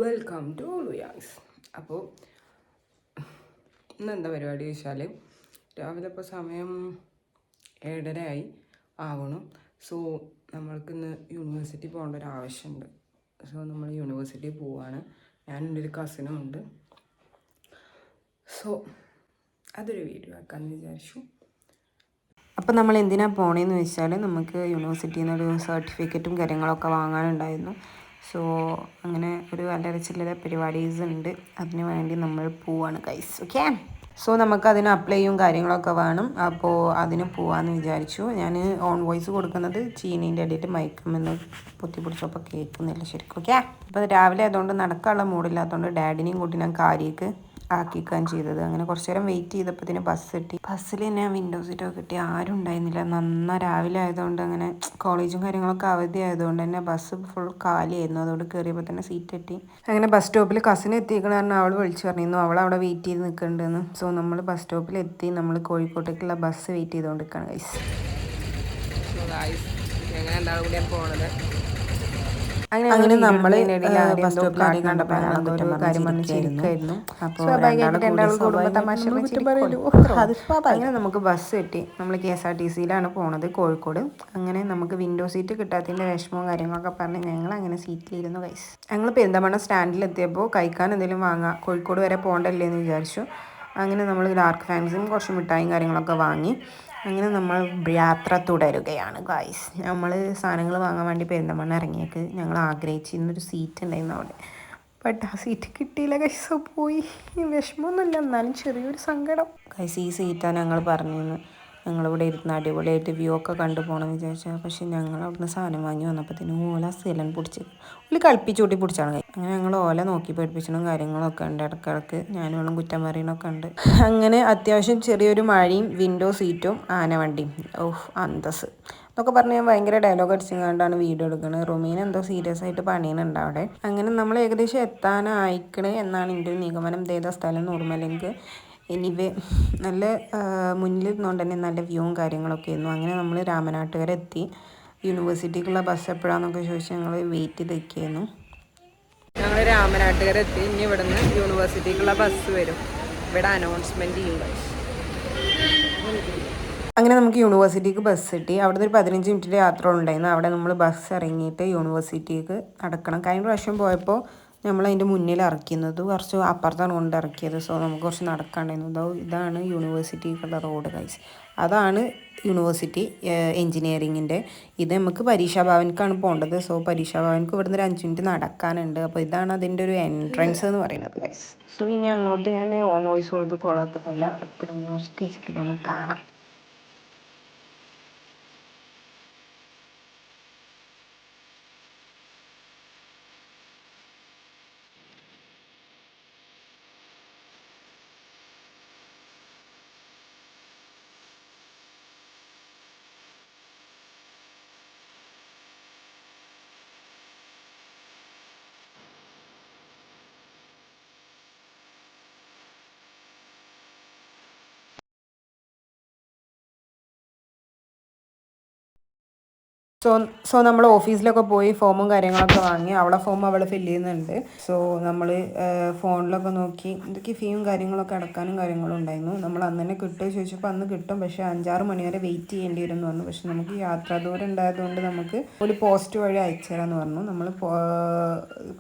Welcome to ലുയാങ്സ്. അപ്പോൾ ഇന്നെന്താ പരിപാടി ചോദിച്ചാൽ, രാവിലെ ഇപ്പോൾ സമയം 7:30 ആവണം. സോ നമ്മൾക്കിന്ന് യൂണിവേഴ്സിറ്റി പോകേണ്ട ഒരു ആവശ്യമുണ്ട്. സോ നമ്മൾ യൂണിവേഴ്സിറ്റി പോവാണ്. ഞാനെൻ്റെ ഒരു കസിനും ഉണ്ട്. സോ അതൊരു വീഡിയോ ആക്കാമെന്ന് വിചാരിച്ചു. അപ്പോൾ നമ്മൾ എന്തിനാണ് പോകണേന്ന് വെച്ചാൽ, നമുക്ക് യൂണിവേഴ്സിറ്റിയിൽ നിന്നൊരു സർട്ടിഫിക്കറ്റും കാര്യങ്ങളൊക്കെ വാങ്ങാനുണ്ടായിരുന്നു. സോ അങ്ങനെ ഒരു വളരെ ചില്ലറ പരിപാടീസ് ഉണ്ട്. അതിന് വേണ്ടി നമ്മൾ പോവാണ് ഗൈസ്. ഓക്കെ, സോ നമുക്ക് അതിന് അപ്ലൈ ചെയ്യും കാര്യങ്ങളൊക്കെ വേണം. അപ്പോൾ അതിന് പോവാമെന്ന് വിചാരിച്ചു. ഞാൻ ഓൺ വോയിസ് കൊടുക്കുന്നത് ചീനീൻ്റെ ഇടയിൽ മയക്കുമെന്ന് പൊത്തിപ്പിടിച്ചപ്പോൾ കേൾക്കുന്നില്ല ശരിക്കും. ഓക്കെ, അപ്പോൾ രാവിലെ ആയതുകൊണ്ട് നടക്കാനുള്ള മൂഡില്ലാത്തതുകൊണ്ട് ഡാഡിനെയും കൂട്ടി ഞാൻ കാര്യക്ക് ആക്കിക്കാൻ ചെയ്തത്. അങ്ങനെ കുറച്ച് നേരം വെയിറ്റ് ചെയ്തപ്പോൾ ബസ് കിട്ടി. ബസ്സിൽ ഞാൻ വിൻഡോ സീറ്റൊക്കെ കിട്ടി. ആരും ഉണ്ടായിരുന്നില്ല. രാവിലെ ആയതുകൊണ്ട് അങ്ങനെ കോളേജും കാര്യങ്ങളൊക്കെ അവധി ആയതുകൊണ്ട് തന്നെ ബസ് ഫുൾ കാലിയായിരുന്നു. അതുകൊണ്ട് കയറിയപ്പോൾ തന്നെ സീറ്റ് കിട്ടി. അങ്ങനെ ബസ് സ്റ്റോപ്പിൽ കസിന് എത്തിക്കണ കാരണം അവൾ വിളിച്ചു പറഞ്ഞിരുന്നു അവൾ അവിടെ വെയിറ്റ് ചെയ്ത് നിൽക്കുന്നുണ്ടെന്ന്. സോ നമ്മൾ ബസ് സ്റ്റോപ്പിൽ എത്തി. നമ്മൾ കോഴിക്കോട്ടേക്കുള്ള ബസ് വെയിറ്റ് ചെയ്തുകൊണ്ടിരിക്കുകയാണ് ഗൈസ്. അങ്ങനെ എന്താണ് കൂടി പോണത്. അങ്ങനെ നമ്മൾ ബസ് സ്റ്റോപ്പിൽ കണ്ടപ്പോൾ അങ്ങനെ നമുക്ക് ബസ് കിട്ടി. നമ്മൾ KSRTCയിലാണ് പോണത് കോഴിക്കോട്. അങ്ങനെ നമുക്ക് വിൻഡോ സീറ്റ് കിട്ടാത്തതിൻ്റെ വിഷമവും കാര്യങ്ങളൊക്കെ പറഞ്ഞ് ഞങ്ങൾ അങ്ങനെ സീറ്റിലിരുന്നു ഗൈസ്. ഞങ്ങൾ പെരിന്തൽമണ്ണ സ്റ്റാൻഡിലെത്തിയപ്പോൾ കഴിക്കാൻ എന്തെങ്കിലും വാങ്ങാം, കോഴിക്കോട് വരെ പോകണ്ടല്ലേ എന്ന് വിചാരിച്ചു. അങ്ങനെ നമ്മൾ ഡാർക്ക് ഫാൻസിയും കുറച്ച് മിഠായും കാര്യങ്ങളൊക്കെ വാങ്ങി അങ്ങനെ നമ്മൾ യാത്ര തുടരുകയാണ് ഗായ്സ്. നമ്മൾ സാധനങ്ങൾ വാങ്ങാൻ വേണ്ടി പെരിന്തൽമണ്ണ ഇറങ്ങിയേക്ക് ഞങ്ങൾ ആഗ്രഹിച്ചിരുന്നൊരു സീറ്റ് ഉണ്ടായിരുന്നു അവിടെ. ബട്ട് ആ സീറ്റ് കിട്ടിയില്ല ഗൈസ്. പോയി. വിഷമമൊന്നുമില്ല, എന്നാലും ചെറിയൊരു സങ്കടം ഗൈസ്. ഈ സീറ്റാണ് ഞങ്ങൾ പറഞ്ഞിരുന്നു. ഞങ്ങളിവിടെ ഇരുന്ന് അടിപൊളിയായിട്ട് വ്യൂ ഒക്കെ കണ്ടു പോകണമെന്ന് വിചാരിച്ചാൽ, പക്ഷേ ഞങ്ങൾ അവിടുന്ന് സാധനം വാങ്ങി വന്നപ്പോഴത്തേനും ഓല സിലൻ പിടിച്ച് ഓല് കളിപ്പിച്ചൂട്ടി പിടിച്ചാണ്. അങ്ങനെ ഞങ്ങൾ ഓല നോക്കി പഠിപ്പിച്ചതും കാര്യങ്ങളൊക്കെ ഉണ്ട്. ഇടക്കിടക്ക് ഞാനും കുറ്റം പറയണമൊക്കെ ഉണ്ട്. അങ്ങനെ അത്യാവശ്യം ചെറിയൊരു മഴയും വിൻഡോ സീറ്റും ആനവണ്ടിയും അന്തസ് എന്നൊക്കെ പറഞ്ഞ് ഞാൻ ഭയങ്കര ഡയലോഗ് അടിച്ചുകൊണ്ടാണ് വീഡിയോ എടുക്കുന്നത്. റൊമീന എന്തോ സീരിയസ് ആയിട്ട് പണിയുന്നുണ്ട് അവിടെ. അങ്ങനെ നമ്മൾ ഏകദേശം എത്താനായിക്കണേ എന്നാണ് എൻ്റെ ഒരു നിഗമനം. ഏതാ സ്ഥലം ഓർമ്മയില്ല എനിക്ക്. എനിവേ നല്ല മുന്നിൽ നിന്നുകൊണ്ട് തന്നെ നല്ല വ്യൂവും കാര്യങ്ങളൊക്കെ ആയിരുന്നു. അങ്ങനെ നമ്മൾ രാമനാട്ടുകര എത്തി. യൂണിവേഴ്സിറ്റിക്കുള്ള ബസ് എപ്പോഴാണെന്നൊക്കെ ചോദിച്ചാൽ ഞങ്ങൾ വെയിറ്റ് ചെയ്ത് നിൽക്കുകയായിരുന്നു. ഞങ്ങൾ രാമനാട്ടുകര എത്തി. ഇനി ഇവിടെ നിന്ന് യൂണിവേഴ്സിറ്റിക്കുള്ള ബസ് വരും. ഇവിടെ അനൗൺസ്മെൻറ്റ് ചെയ്യും. അങ്ങനെ നമുക്ക് യൂണിവേഴ്സിറ്റിക്ക് ബസ് കിട്ടി. അവിടുന്ന് ഒരു 15 മിനിറ്റിൻ്റെ യാത്ര ഉണ്ടായിരുന്നു. അവിടെ നമ്മൾ ബസ് ഇറങ്ങിയിട്ട് യൂണിവേഴ്സിറ്റിക്ക് നടക്കണം. കഴിഞ്ഞ പ്രാവശ്യം പോയപ്പോൾ നമ്മൾ അതിൻ്റെ മുന്നിൽ ഇറക്കുന്നത് കുറച്ച് അപ്പുറത്താണ് കൊണ്ട് ഇറക്കിയത്. സോ നമുക്ക് കുറച്ച് നടക്കാണ്ടായിരുന്നു. ഇതാണ് യൂണിവേഴ്സിറ്റിക്കുള്ള റോഡ് ഗൈസ്. അതാണ് യൂണിവേഴ്സിറ്റി എൻജിനീയറിങ്ങിൻ്റെ. ഇത് നമുക്ക് പരീക്ഷാ ഭവനിക്കാണ് പോകേണ്ടത്. സോ പരീക്ഷാ ഭവനിക്ക് ഇവിടുന്ന് ഒരു 5 മിനിറ്റ് നടക്കാനുണ്ട്. അപ്പോൾ ഇതാണ് അതിൻ്റെ ഒരു എൻട്രൻസ് എന്ന് പറയുന്നത് ഗൈസ്. സോ ഇനി അങ്ങോട്ട് ഞാൻ ഓൺ വോയിസ് കൊടുത്ത് കൊള്ളത്തില്ല. എപ്പോഴും യൂണിവേഴ്സിറ്റി കാണാം. സോ നമ്മൾ ഓഫീസിലൊക്കെ പോയി ഫോമും കാര്യങ്ങളൊക്കെ വാങ്ങി. അവളെ ഫോം അവൾ ഫില്ല് ചെയ്യുന്നുണ്ട്. സോ നമ്മൾ ഫോണിലൊക്കെ നോക്കി എന്തൊക്കെ ഫീയും കാര്യങ്ങളൊക്കെ അടക്കാനും കാര്യങ്ങളും ഉണ്ടായിരുന്നു. നമ്മൾ അന്ന് തന്നെ കിട്ടുമോ ചോദിച്ചപ്പോൾ അന്ന് കിട്ടും, പക്ഷേ 5-6 മണി വരെ വെയിറ്റ് ചെയ്യേണ്ടി വരും എന്ന് പറഞ്ഞു. പക്ഷെ നമുക്ക് യാത്രാ ദൂരം ഉണ്ടായതുകൊണ്ട് നമുക്ക് ഒരു പോസ്റ്റ് വഴി അയച്ചു തരാമെന്ന് പറഞ്ഞു. നമ്മൾ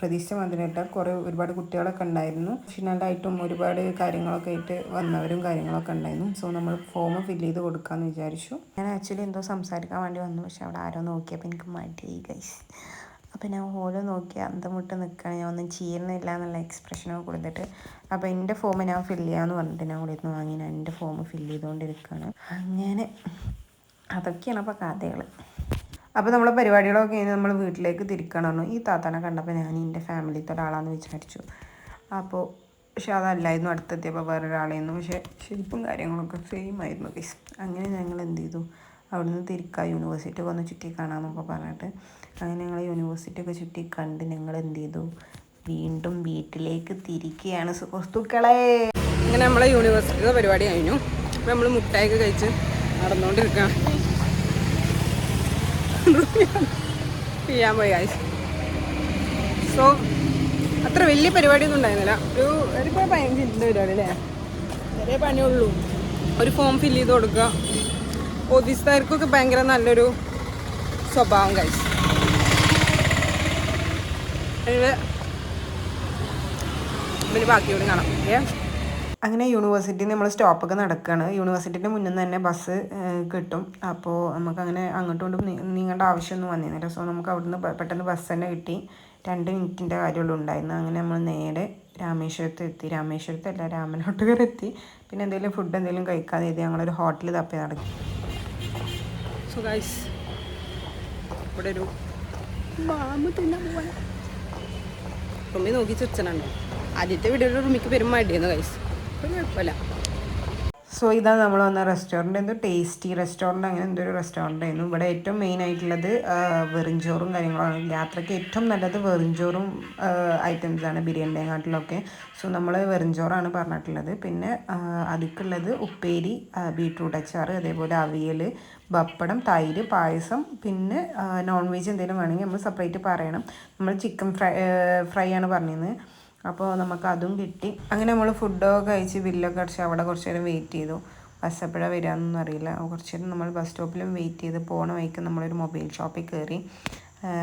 പ്രതീക്ഷിച്ച മാതിരിയായിട്ട് ഒരുപാട് കുട്ടികളൊക്കെ ഉണ്ടായിരുന്നു. ഫിനാലായിട്ടും ഒരുപാട് കാര്യങ്ങളൊക്കെ ആയിട്ട് വന്നവരും കാര്യങ്ങളൊക്കെ ഉണ്ടായിരുന്നു. സോ നമ്മൾ ഫോം ഫില്ല് ചെയ്ത് കൊടുക്കാമെന്ന് വിചാരിച്ചു. ഞാൻ ആക്ച്വലി എന്തോ സംസാരിക്കാൻ വേണ്ടി വന്നു, പക്ഷെ അവിടെ ആരോ നോക്കിയപ്പോൾ എനിക്ക് മടിയായി ഗൈസ്. അപ്പോൾ ഞാൻ ഓരോ നോക്കി അന്തം വിട്ട് നിൽക്കുകയാണ്. ഞാൻ ഒന്നും ചെയ്യുന്നില്ല എന്നുള്ള എക്സ്പ്രഷനൊക്കെ കൊടുത്തിട്ട്. അപ്പോൾ എൻ്റെ ഫോം ഞാൻ ഫില്ല് ചെയ്യാമെന്ന് പറഞ്ഞിട്ട് ഞാൻ ഇവിടെ നിന്ന് വാങ്ങി. ഞാൻ എൻ്റെ ഫോം ഫില്ല് ചെയ്തുകൊണ്ടിരിക്കുകയാണ്. അങ്ങനെ അതൊക്കെയാണ് അപ്പോൾ കഥകൾ. അപ്പോൾ നമ്മളെ പരിപാടികളൊക്കെ കഴിഞ്ഞ് നമ്മൾ വീട്ടിലേക്ക് തിരിക്കണം. ഈ താത്താനെ കണ്ടപ്പോൾ ഞാൻ എൻ്റെ ഫാമിലിത്തെ ഒരാളാണെന്ന് വിചാരിച്ചു. അപ്പോൾ പക്ഷെ അതല്ലായിരുന്നു. അടുത്തെത്തിയപ്പോൾ വേറൊരാളായിരുന്നു. പക്ഷേ ഷേപ്പും കാര്യങ്ങളൊക്കെ സെയിം ആയിരുന്നു ഗൈസ്. അങ്ങനെ ഞങ്ങൾ എന്ത് ചെയ്തു, അവിടെ നിന്ന് തിരിക്കുക, യൂണിവേഴ്സിറ്റി വന്ന് ചുറ്റി കാണാമെന്നൊക്കെ പറഞ്ഞിട്ട് അങ്ങനെ ഞങ്ങൾ യൂണിവേഴ്സിറ്റി ഒക്കെ ചുറ്റി കണ്ട് ഞങ്ങൾ എന്ത് ചെയ്തു, വീണ്ടും വീട്ടിലേക്ക് തിരിക്കുകയാണ് സുഹൃത്തുക്കളെ. അങ്ങനെ നമ്മളെ യൂണിവേഴ്സിറ്റിയുടെ പരിപാടി കഴിഞ്ഞു. അപ്പോൾ നമ്മൾ മുട്ടായൊക്കെ കഴിച്ച് നടന്നുകൊണ്ടിരിക്കുകയാണ്. ചെയ്യാൻ പോയി ഗൈസ്. സോ അത്ര വലിയ പരിപാടിയൊന്നും ഉണ്ടായിരുന്നില്ല. ഒരു 15 മിനിറ്റിൻ്റെ പരിപാടി അല്ലേ, ചെറിയ പണിയുള്ളൂ. ഒരു ഫോം ഫില്ല് ചെയ്ത് കൊടുക്കുക. ഓഫീസുകാർക്കൊക്കെ ഭയങ്കര നല്ലൊരു സ്വഭാവം കഴിച്ചു. ഇതിൽ ബാക്കിയോട് കാണാം. അങ്ങനെ യൂണിവേഴ്സിറ്റിയിൽ നമ്മൾ സ്റ്റോപ്പൊക്കെ നടക്കുകയാണ്. യൂണിവേഴ്സിറ്റിൻ്റെ മുന്നിൽ നിന്ന് തന്നെ ബസ് കിട്ടും. അപ്പോൾ നമുക്കങ്ങനെ അങ്ങോട്ടും ഇങ്ങോട്ടും നീങ്ങേണ്ട ആവശ്യമൊന്നും വന്നിരുന്നില്ല. സോ നമുക്ക് അവിടുന്ന് പെട്ടെന്ന് ബസ് തന്നെ കിട്ടി. 2 മിനിറ്റിൻ്റെ കാര്യമുള്ളൂ ഉണ്ടായിരുന്നു. അങ്ങനെ നമ്മൾ നേരെ രാമേശ്വരത്ത് എത്തി. രാമേശ്വരത്തല്ല, രാമനാട്ടുകര എത്തി. പിന്നെ എന്തെങ്കിലും ഫുഡ് എന്തെങ്കിലും കഴിക്കാതെ എത്തി ഞങ്ങളൊരു ഹോട്ടൽ തപ്പി നടക്കി. സോ ഗൈസ്, ഇവിടെ ഒരു റൂമിൽ നോക്കി ചിരിച്ചനുണ്ടോ? ആദ്യത്തെ വീഡിയോയിൽ റൂമിക്ക് പെരുമാടിയിരുന്നു ഗൈസ്. കുഴപ്പമില്ല. സോ ഇതാണ് നമ്മൾ വന്ന റെസ്റ്റോറൻറ്റ്. എന്തോ ടേസ്റ്റി റെസ്റ്റോറൻറ്റ്, അങ്ങനെ എന്തോ ഒരു റെസ്റ്റോറൻ്റ് ആയിരുന്നു. ഇവിടെ ഏറ്റവും മെയിൻ ആയിട്ടുള്ളത് വെറുംചോറും കാര്യങ്ങളാണ്. യാത്രയ്ക്ക് ഏറ്റവും നല്ലത് വെറുംചോറും ഐറ്റംസാണ് ബിരിയാണിയെക്കാട്ടിലൊക്കെ. സോ നമ്മൾ വെറുംചോറാണ് പറഞ്ഞിട്ടുള്ളത്. പിന്നെ അതിക്കുള്ളത് ഉപ്പേരി, ബീട്രൂട്ട് അച്ചാർ, അതേപോലെ അവിയൽ, പപ്പടം, തൈര്, പായസം. പിന്നെ നോൺ വെജ് എന്തെങ്കിലും വേണമെങ്കിൽ നമ്മൾ സെപ്പറേറ്റ് പറയണം. നമ്മൾ ചിക്കൻ ഫ്രൈ ആണ് പറഞ്ഞിരുന്നത്. അപ്പോൾ നമുക്ക് അതും കിട്ടി. അങ്ങനെ നമ്മൾ ഫുഡൊക്കെ കഴിച്ച് ബില്ലൊക്കെ അടിച്ച് അവിടെ കുറച്ച് നേരം വെയിറ്റ് ചെയ്തു. ബസ് എപ്പോഴാണ് വരികയെന്നൊന്നും അറിയില്ല. കുറച്ച് നേരം നമ്മൾ ബസ് സ്റ്റോപ്പിലും വെയിറ്റ് ചെയ്ത് പോണ വഴിക്ക് നമ്മളൊരു മൊബൈൽ ഷോപ്പിൽ കയറി.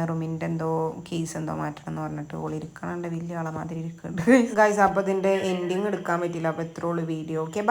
റൂമിൻ്റെ എന്തോ കേസ് എന്തോ മാറ്റണം എന്ന് പറഞ്ഞിട്ട് ഓൾ ഇരിക്കണുണ്ട്. വലിയ ആളെ മാതിരി ഇരിക്കുന്നുണ്ട് ഗൈസ്. അപ്പോൾ ഇതിൻ്റെ എൻഡിങ് എടുക്കാൻ പറ്റില്ല. അപ്പോൾ ഇത്രേ ഉള്ളൂ വീഡിയോ. Okay, by.